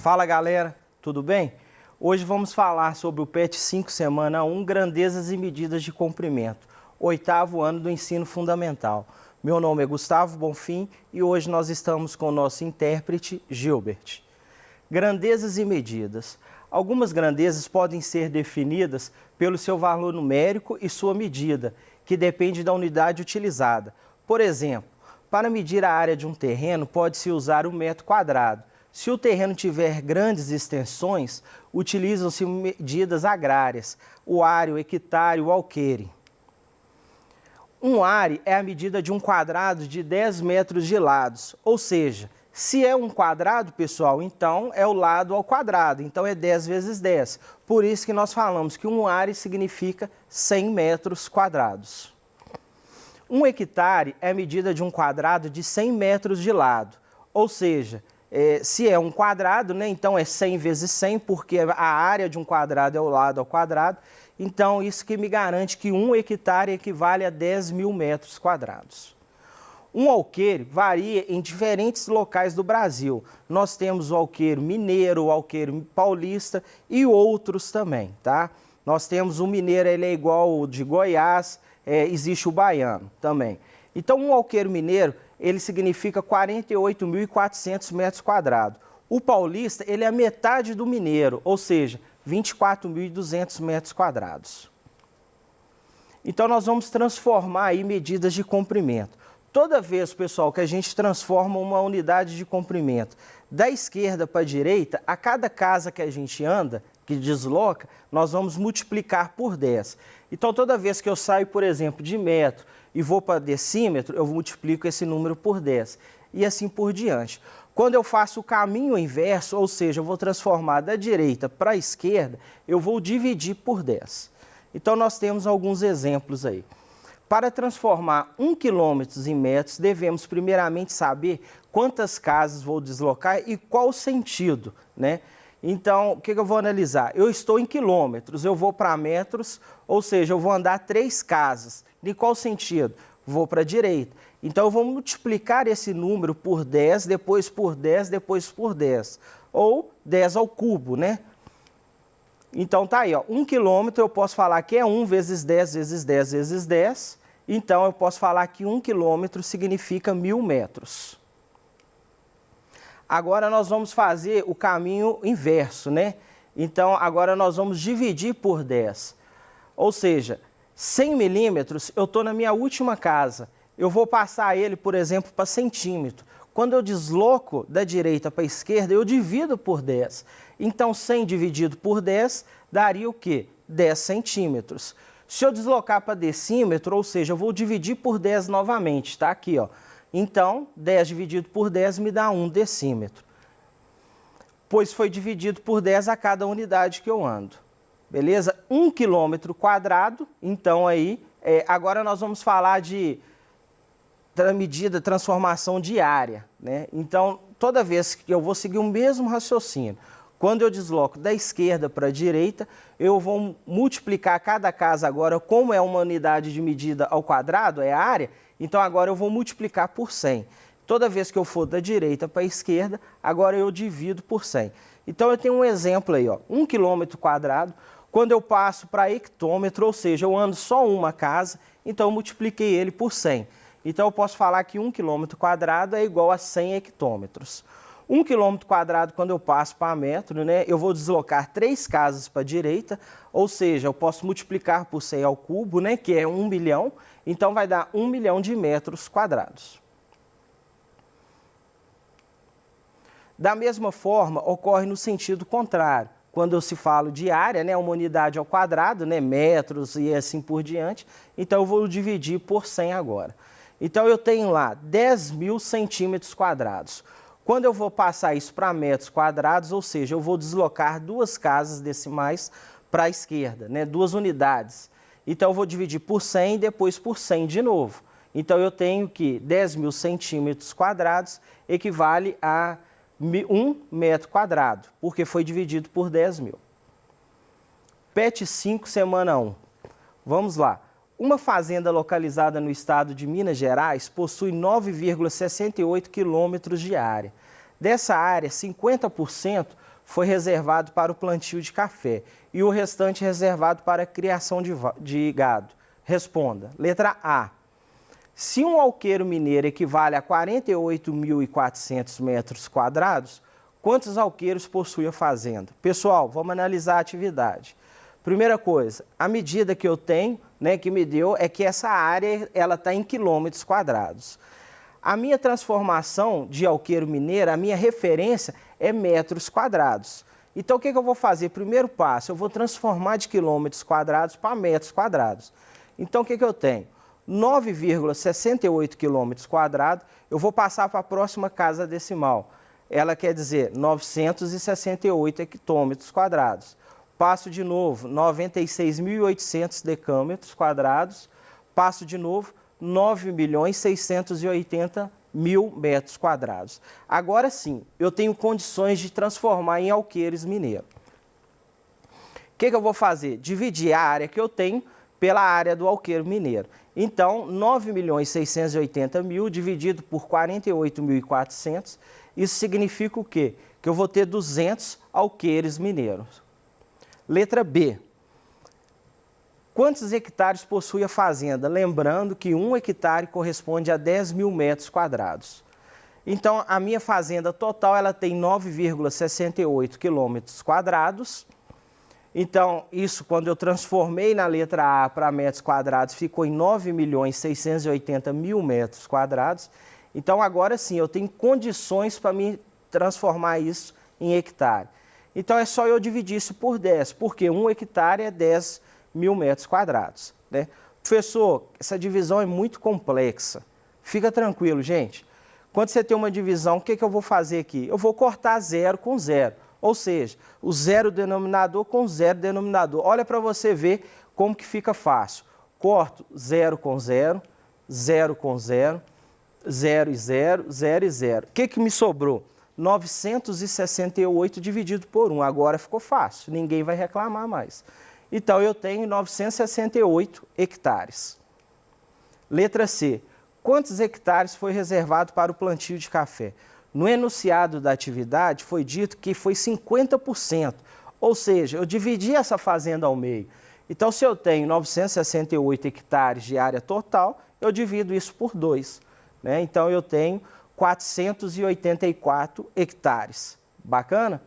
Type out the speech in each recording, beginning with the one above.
Fala galera, tudo bem? Hoje vamos falar sobre o PET 5 semana 1, grandezas e medidas de comprimento, 8º ano do ensino fundamental. Meu nome é Gustavo Bonfim e hoje nós estamos com o nosso intérprete Gilbert. Grandezas e medidas. Algumas grandezas podem ser definidas pelo seu valor numérico e sua medida, que depende da unidade utilizada. Por exemplo, para medir a área de um terreno, pode-se usar o metro quadrado. Se o terreno tiver grandes extensões, utilizam-se medidas agrárias, o área, o hectare, o alqueire. Um are é a medida de um quadrado de 10 metros de lados, ou seja, se é um quadrado, pessoal, então é o lado ao quadrado, então é 10 vezes 10. Por isso que nós falamos que um are significa 100 metros quadrados. Um hectare é a medida de um quadrado de 100 metros de lado, ou seja, se é um quadrado, né, então é 100 vezes 100, porque a área de um quadrado é o lado ao quadrado. Então, isso que me garante que um hectare equivale a 10.000 metros quadrados. Um alqueire varia em diferentes locais do Brasil. Nós temos o alqueire mineiro, o alqueire paulista e outros também, tá? Nós temos o mineiro, ele é igual ao de Goiás, existe o baiano também. Então, um alqueire mineiro, ele significa 48.400 metros quadrados. O paulista, ele é a metade do mineiro, ou seja, 24.200 metros quadrados. Então, nós vamos transformar aí medidas de comprimento. Toda vez, pessoal, que a gente transforma uma unidade de comprimento da esquerda para a direita, a cada casa que a gente anda, que desloca, nós vamos multiplicar por 10. Então, toda vez que eu saio, por exemplo, de metro e vou para decímetro, eu multiplico esse número por 10. E assim por diante. Quando eu faço o caminho inverso, ou seja, eu vou transformar da direita para a esquerda, eu vou dividir por 10. Então, nós temos alguns exemplos aí. Para transformar 1 quilômetro em metros, devemos primeiramente saber quantas casas vou deslocar e qual o sentido, né? Então, o que eu vou analisar? Eu estou em quilômetros, eu vou para metros, ou seja, eu vou andar 3 casas. De qual sentido? Vou para a direita. Então, eu vou multiplicar esse número por 10, depois por 10, depois por 10. Ou 10 ao cubo, né? Então, tá aí, ó, 1 quilômetro eu posso falar que é 1 vezes 10 vezes 10 vezes 10. Então, eu posso falar que 1 quilômetro significa 1.000 metros. Agora, nós vamos fazer o caminho inverso, né? Então, agora nós vamos dividir por 10. Ou seja, 100 milímetros, eu estou na minha última casa. Eu vou passar ele, por exemplo, para centímetro. Quando eu desloco da direita para a esquerda, eu divido por 10. Então, 100 dividido por 10 daria o quê? 10 centímetros. Se eu deslocar para decímetro, ou seja, eu vou dividir por 10 novamente, está aqui, ó. Então, 10 dividido por 10 me dá 1 decímetro. Pois foi dividido por 10 a cada unidade que eu ando. Beleza? 1 quilômetro quadrado, então aí, agora nós vamos falar de medida, transformação de área, né? Então, toda vez que eu vou seguir o mesmo raciocínio, quando eu desloco da esquerda para a direita, eu vou multiplicar cada casa agora, como é uma unidade de medida ao quadrado, é a área, então agora eu vou multiplicar por 100. Toda vez que eu for da direita para a esquerda, agora eu divido por 100. Então eu tenho um exemplo aí, ó, 1 quilômetro quadrado, quando eu passo para hectômetro, ou seja, eu ando só uma casa, então eu multipliquei ele por 100. Então eu posso falar que 1 quilômetro quadrado é igual a 100 hectômetros. 1 quilômetro quadrado, quando eu passo para metro, né, eu vou deslocar 3 casas para a direita, ou seja, eu posso multiplicar por 100 ao cubo, né, que é 1 milhão, então vai dar 1 milhão de metros quadrados. Da mesma forma, ocorre no sentido contrário. Quando eu se falo de área, né, uma unidade ao quadrado, né, metros e assim por diante, então eu vou dividir por 100 agora. Então eu tenho lá 10.000 centímetros quadrados. Quando eu vou passar isso para metros quadrados, ou seja, eu vou deslocar 2 casas decimais para a esquerda, né? 2 unidades. Então, eu vou dividir por 100 e depois por 100 de novo. Então, eu tenho que 10.000 centímetros quadrados equivale a 1 metro quadrado, porque foi dividido por 10.000. PET 5, semana 1. Vamos lá. Uma fazenda localizada no estado de Minas Gerais possui 9,68 quilômetros de área. Dessa área, 50% foi reservado para o plantio de café e o restante reservado para a criação de gado? Responda. Letra A. Se um alqueiro mineiro equivale a 48.400 metros quadrados, quantos alqueiros possui a fazenda? Pessoal, vamos analisar a atividade. Primeira coisa, a medida que eu tenho, que me deu, é que essa área está em quilômetros quadrados. A minha transformação de alqueiro mineiro, a minha referência é metros quadrados. Então, o que eu vou fazer? Primeiro passo, eu vou transformar de quilômetros quadrados para metros quadrados. Então, o que eu tenho? 9,68 quilômetros quadrados, eu vou passar para a próxima casa decimal. Ela quer dizer 968 hectômetros quadrados. Passo de novo, 96.800 decâmetros quadrados. Passo de novo, 9.680.000 metros quadrados. Agora sim, eu tenho condições de transformar em alqueires mineiros. O que eu vou fazer? Dividir a área que eu tenho pela área do alqueiro mineiro. Então, 9.680.000 dividido por 48.400, isso significa o quê? Que eu vou ter 200 alqueires mineiros. Letra B. Quantos hectares possui a fazenda? Lembrando que 1 hectare corresponde a 10.000 metros quadrados. Então, a minha fazenda total ela tem 9,68 quilômetros quadrados. Então, isso quando eu transformei na letra A para metros quadrados, ficou em 9.680.000 metros quadrados. Então, agora sim, eu tenho condições para me transformar isso em hectare. Então, é só eu dividir isso por 10, porque 1 hectare é 10.000 metros quadrados, né? Professor, essa divisão é muito complexa. Fica tranquilo, gente. Quando você tem uma divisão, o que eu vou fazer aqui? Eu vou cortar zero com zero. Ou seja, o zero denominador com zero denominador. Olha para você ver como que fica fácil. Corto zero com zero, zero com zero, zero e zero, zero e zero. O que me sobrou? 968 dividido por 1. Agora ficou fácil, ninguém vai reclamar mais. Então, eu tenho 968 hectares. Letra C. Quantos hectares foi reservado para o plantio de café? No enunciado da atividade, foi dito que foi 50%. Ou seja, eu dividi essa fazenda ao meio. Então, se eu tenho 968 hectares de área total, eu divido isso por 2. Né? Então, eu tenho 484 hectares. Bacana?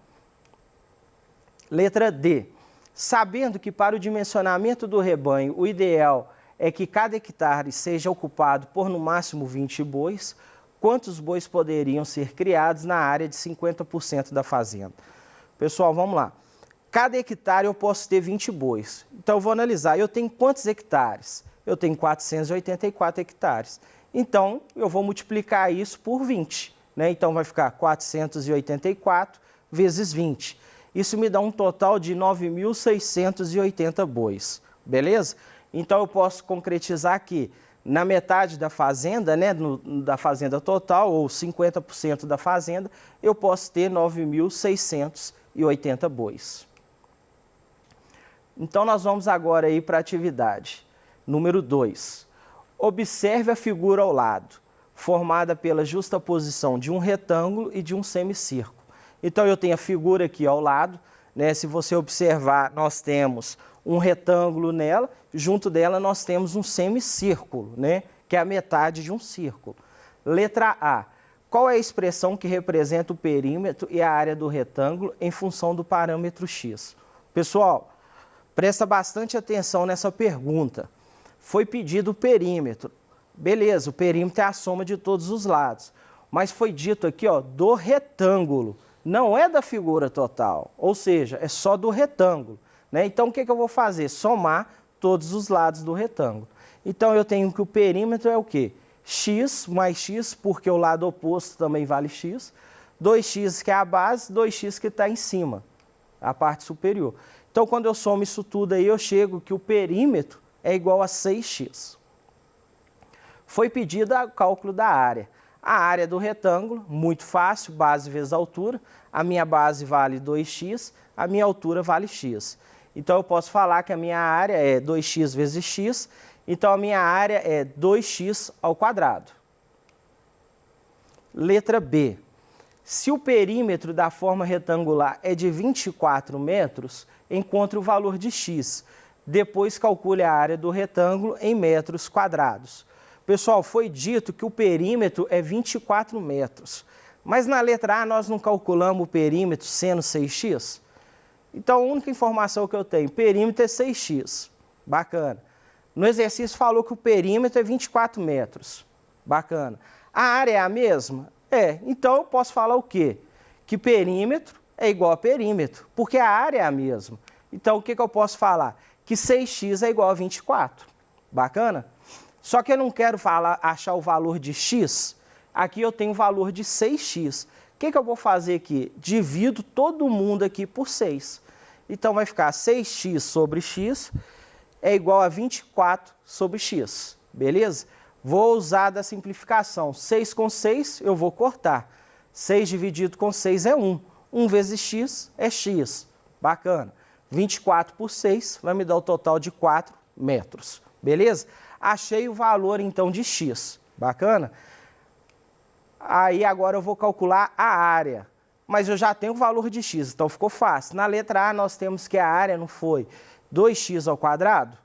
Letra D. Sabendo que para o dimensionamento do rebanho, o ideal é que cada hectare seja ocupado por no máximo 20 bois, quantos bois poderiam ser criados na área de 50% da fazenda? Pessoal, vamos lá. Cada hectare eu posso ter 20 bois. Então, eu vou analisar. Eu tenho quantos hectares? Eu tenho 484 hectares. Então, eu vou multiplicar isso por 20. Né? Então, vai ficar 484 vezes 20. Isso me dá um total de 9.680 bois. Beleza? Então, eu posso concretizar aqui. Na metade da fazenda, né, da fazenda total, ou 50% da fazenda, eu posso ter 9.680 bois. Então, nós vamos agora aí para a atividade número 2. Observe a figura ao lado, formada pela justaposição de um retângulo e de um semicírculo. Então, eu tenho a figura aqui ao lado, né, se você observar, nós temos um retângulo nela, junto dela nós temos um semicírculo, né, que é a metade de um círculo. Letra A. Qual é a expressão que representa o perímetro e a área do retângulo em função do parâmetro x? Pessoal, presta bastante atenção nessa pergunta. Foi pedido o perímetro. Beleza, o perímetro é a soma de todos os lados. Mas foi dito aqui, ó, do retângulo. Não é da figura total, ou seja, é só do retângulo. Né? Então, o que eu vou fazer? Somar todos os lados do retângulo. Então, eu tenho que o perímetro é o quê? X mais x, porque o lado oposto também vale x. 2x que é a base, 2x que está em cima, a parte superior. Então, quando eu somo isso tudo aí, eu chego que o perímetro é igual a 6x. Foi pedido o cálculo da área. A área do retângulo, muito fácil, base vezes altura. A minha base vale 2x, a minha altura vale x. Então, eu posso falar que a minha área é 2x vezes x, então a minha área é 2x ao quadrado. Letra B. Se o perímetro da forma retangular é de 24 metros, encontre o valor de x. Depois calcule a área do retângulo em metros quadrados. Pessoal, foi dito que o perímetro é 24 metros. Mas na letra A nós não calculamos o perímetro sendo 6x? Então a única informação que eu tenho, perímetro é 6x. Bacana. No exercício falou que o perímetro é 24 metros. Bacana. A área é a mesma? É. Então eu posso falar o quê? Que perímetro é igual a perímetro, porque a área é a mesma. Então o que eu posso falar? Que 6x é igual a 24. Bacana? Só que eu não quero achar o valor de x. Aqui eu tenho o valor de 6x. O que eu vou fazer aqui? Divido todo mundo aqui por 6. Então vai ficar 6x sobre x é igual a 24 sobre x. Beleza? Vou usar da simplificação. 6 com 6 eu vou cortar. 6 dividido com 6 é 1. 1 vezes x é x. Bacana. 24 por 6 vai me dar o total de 4 metros. Beleza? Achei o valor, então, de x. Bacana? Aí, agora eu vou calcular a área. Mas eu já tenho o valor de x, então ficou fácil. Na letra A, nós temos que a área não foi 2x ao quadrado?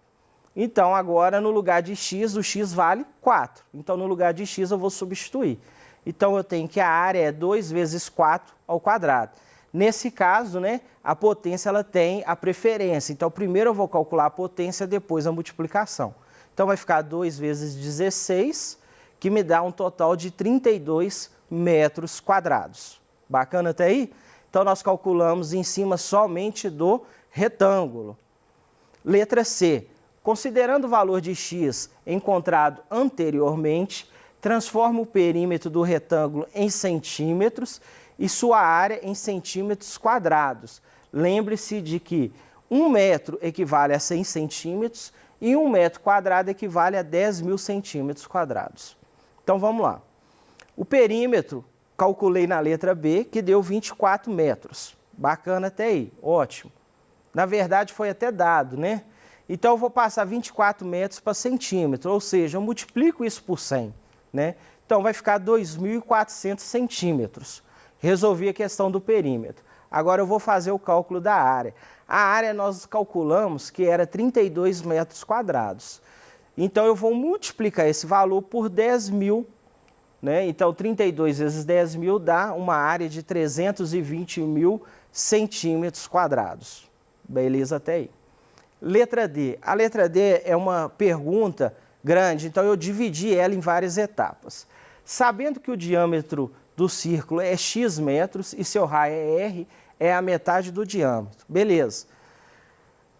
Então, agora, no lugar de x, o x vale 4. Então, no lugar de x, eu vou substituir. Então, eu tenho que a área é 2 vezes 4 ao quadrado. Nesse caso, né, a potência ela tem a preferência. Então, primeiro eu vou calcular a potência, depois a multiplicação. Então, vai ficar 2 vezes 16, que me dá um total de 32 metros quadrados. Bacana até aí? Então, nós calculamos em cima somente do retângulo. Letra C. Considerando o valor de x encontrado anteriormente, transforma o perímetro do retângulo em centímetros e sua área em centímetros quadrados. Lembre-se de que 1 metro equivale a 100 centímetros e 1 metro quadrado equivale a 10.000 centímetros quadrados. Então vamos lá. O perímetro, calculei na letra B, que deu 24 metros. Bacana até aí, ótimo. Na verdade foi até dado, né? Então eu vou passar 24 metros para centímetro, ou seja, eu multiplico isso por 100, né? Então vai ficar 2.400 centímetros. Resolvi a questão do perímetro. Agora eu vou fazer o cálculo da área. A área nós calculamos que era 32 metros quadrados. Então eu vou multiplicar esse valor por 10.000, né? Então 32 vezes 10.000 dá uma área de 320.000 centímetros quadrados. Beleza até aí. Letra D. A letra D é uma pergunta grande, então eu dividi ela em várias etapas. Sabendo que o diâmetro do círculo é x metros e seu raio é r, é a metade do diâmetro. Beleza.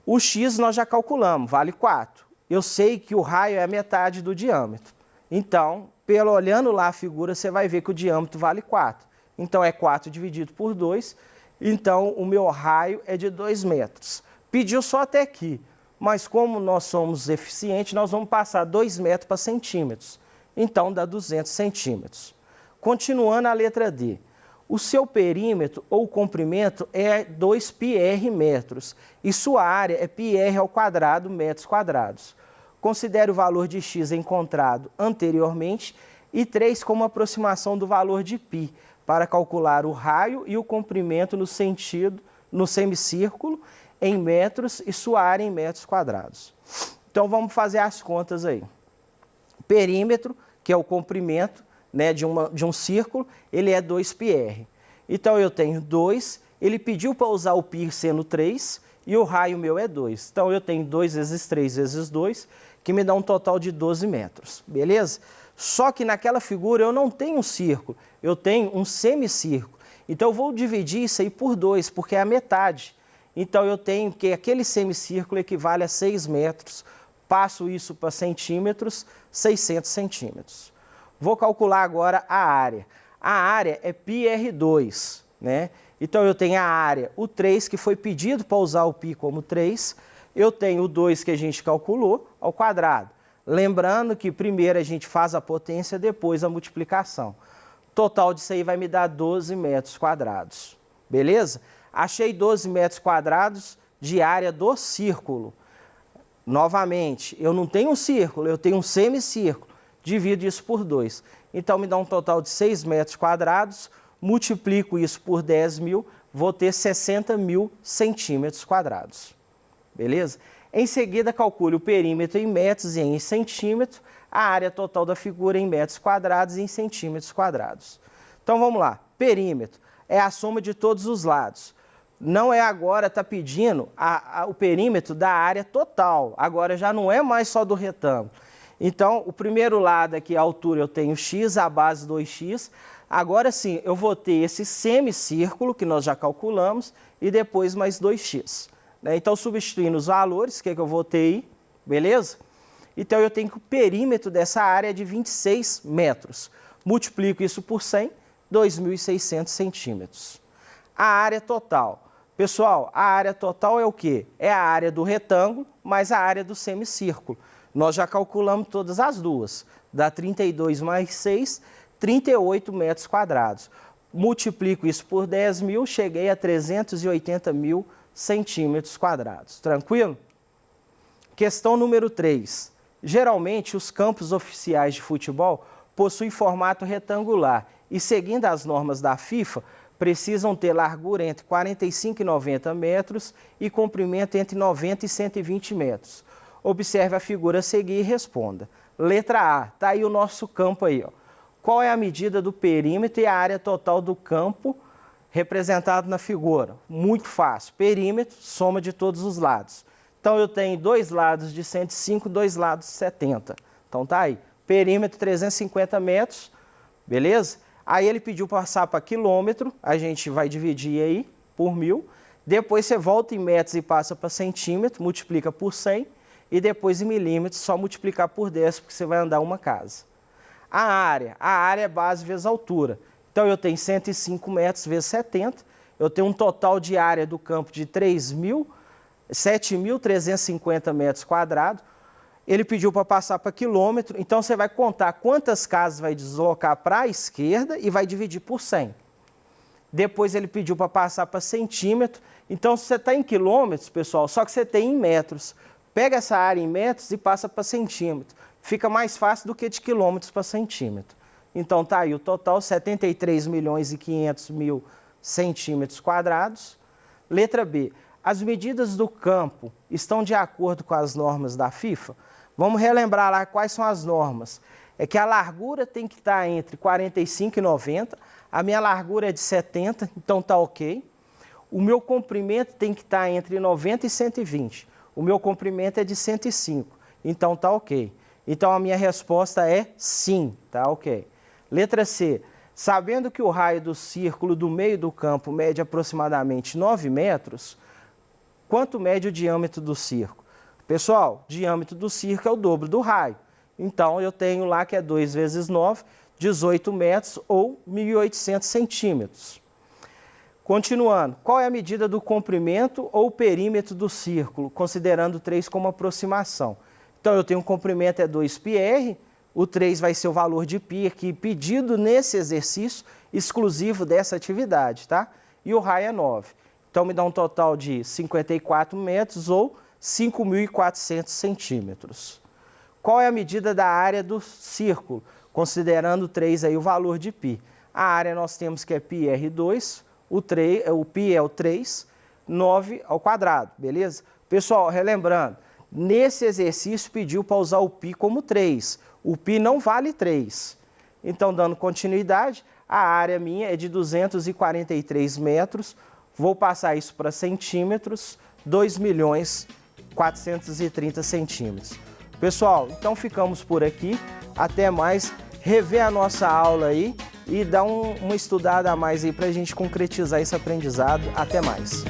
O x nós já calculamos, vale 4. Eu sei que o raio é a metade do diâmetro. Então, olhando lá a figura, você vai ver que o diâmetro vale 4. Então, é 4 dividido por 2. Então, o meu raio é de 2 metros. Pediu só até aqui, mas como nós somos eficientes, nós vamos passar 2 metros para centímetros. Então, dá 200 centímetros. Continuando a letra D. O seu perímetro ou comprimento é 2πr metros e sua área é πr ao quadrado metros quadrados. Considere o valor de x encontrado anteriormente e 3 como aproximação do valor de π para calcular o raio e o comprimento no semicírculo em metros e sua área em metros quadrados. Então vamos fazer as contas aí. Perímetro, que é o comprimento, né, de um círculo, ele é 2πr. Então eu tenho 2, ele pediu para usar o π sendo 3 e o raio meu é 2. Então eu tenho 2 vezes 3 vezes 2, que me dá um total de 12 metros, beleza? Só que naquela figura eu não tenho um círculo, eu tenho um semicírculo. Então eu vou dividir isso aí por 2, porque é a metade. Então eu tenho que aquele semicírculo equivale a 6 metros, passo isso para centímetros, 600 centímetros. Vou calcular agora a área. A área é πr2, né? Então eu tenho a área, o 3 que foi pedido para usar o π como 3, eu tenho o 2 que a gente calculou ao quadrado. Lembrando que primeiro a gente faz a potência, depois a multiplicação. Total disso aí vai me dar 12 metros quadrados, beleza? Achei 12 metros quadrados de área do círculo. Novamente, eu não tenho um círculo, eu tenho um semicírculo. Divido isso por 2. Então, me dá um total de 6 metros quadrados, multiplico isso por 10 mil, vou ter 60 mil centímetros quadrados. Beleza? Em seguida, calcule o perímetro em metros e em centímetros, a área total da figura em metros quadrados e em centímetros quadrados. Então vamos lá, perímetro é a soma de todos os lados. Não é agora, está pedindo o perímetro da área total, agora já não é mais só do retângulo. Então, o primeiro lado aqui, a altura, eu tenho x, a base 2x. Agora sim, eu vou ter esse semicírculo, que nós já calculamos, e depois mais 2x. Então, substituindo os valores, o que eu vou ter aí? Beleza? Então, eu tenho que o perímetro dessa área é de 26 metros. Multiplico isso por 100, 2.600 centímetros. A área total. Pessoal, a área total é o quê? É a área do retângulo mais a área do semicírculo. Nós já calculamos todas as duas. Dá 32 mais 6, 38 metros quadrados. Multiplico isso por 10 mil, cheguei a 380 mil centímetros quadrados. Tranquilo? Questão número 3. Geralmente, os campos oficiais de futebol possuem formato retangular e, seguindo as normas da FIFA, precisam ter largura entre 45 e 90 metros e comprimento entre 90 e 120 metros. Observe a figura a seguir e responda. Letra A, está aí o nosso campo aí, ó. Qual é a medida do perímetro e a área total do campo representado na figura? Muito fácil. Perímetro, soma de todos os lados. Então, eu tenho dois lados de 105, dois lados de 70. Então, tá aí. Perímetro, 350 metros, beleza? Aí, ele pediu passar para quilômetro, a gente vai dividir aí por 1000. Depois, você volta em metros e passa para centímetro, multiplica por 100. E depois, em milímetros, só multiplicar por 10, porque você vai andar uma casa. A área é base vezes altura. Então, eu tenho 105 metros vezes 70. Eu tenho um total de área do campo de 7.350 metros quadrados. Ele pediu para passar para quilômetro. Então, você vai contar quantas casas vai deslocar para a esquerda e vai dividir por 100. Depois, ele pediu para passar para centímetro. Então, se você está em quilômetros, pessoal, só que você tem em metros. Pega essa área em metros e passa para centímetro. Fica mais fácil do que de quilômetros para centímetro. Então, tá aí o total, 73.500.000 centímetros quadrados. Letra B. As medidas do campo estão de acordo com as normas da FIFA? Vamos relembrar lá quais são as normas. É que a largura tem que estar entre 45 e 90. A minha largura é de 70, então tá ok. O meu comprimento tem que estar entre 90 e 120. O meu comprimento é de 105, então tá ok. Então, a minha resposta é sim, tá ok. Letra C. Sabendo que o raio do círculo do meio do campo mede aproximadamente 9 metros, quanto mede o diâmetro do círculo? Pessoal, o diâmetro do círculo é o dobro do raio. Então, eu tenho lá que é 2 vezes 9, 18 metros ou 1.800 centímetros. Continuando, qual é a medida do comprimento ou perímetro do círculo, considerando 3 como aproximação? Então, eu tenho um comprimento é 2πr, o 3 vai ser o valor de π aqui pedido nesse exercício exclusivo dessa atividade, tá? E o raio é 9. Então, me dá um total de 54 metros ou 5.400 centímetros. Qual é a medida da área do círculo, considerando 3 aí o valor de π? A área nós temos que é πr2, o π é o 3, 9 ao quadrado, beleza? Pessoal, relembrando, nesse exercício pediu para usar o π como 3. O π não vale 3. Então, dando continuidade, a área minha é de 243 metros. Vou passar isso para centímetros, 2.430 centímetros. Pessoal, então ficamos por aqui. Até mais. Rever a nossa aula aí e dar uma estudada a mais aí para a gente concretizar esse aprendizado. Até mais.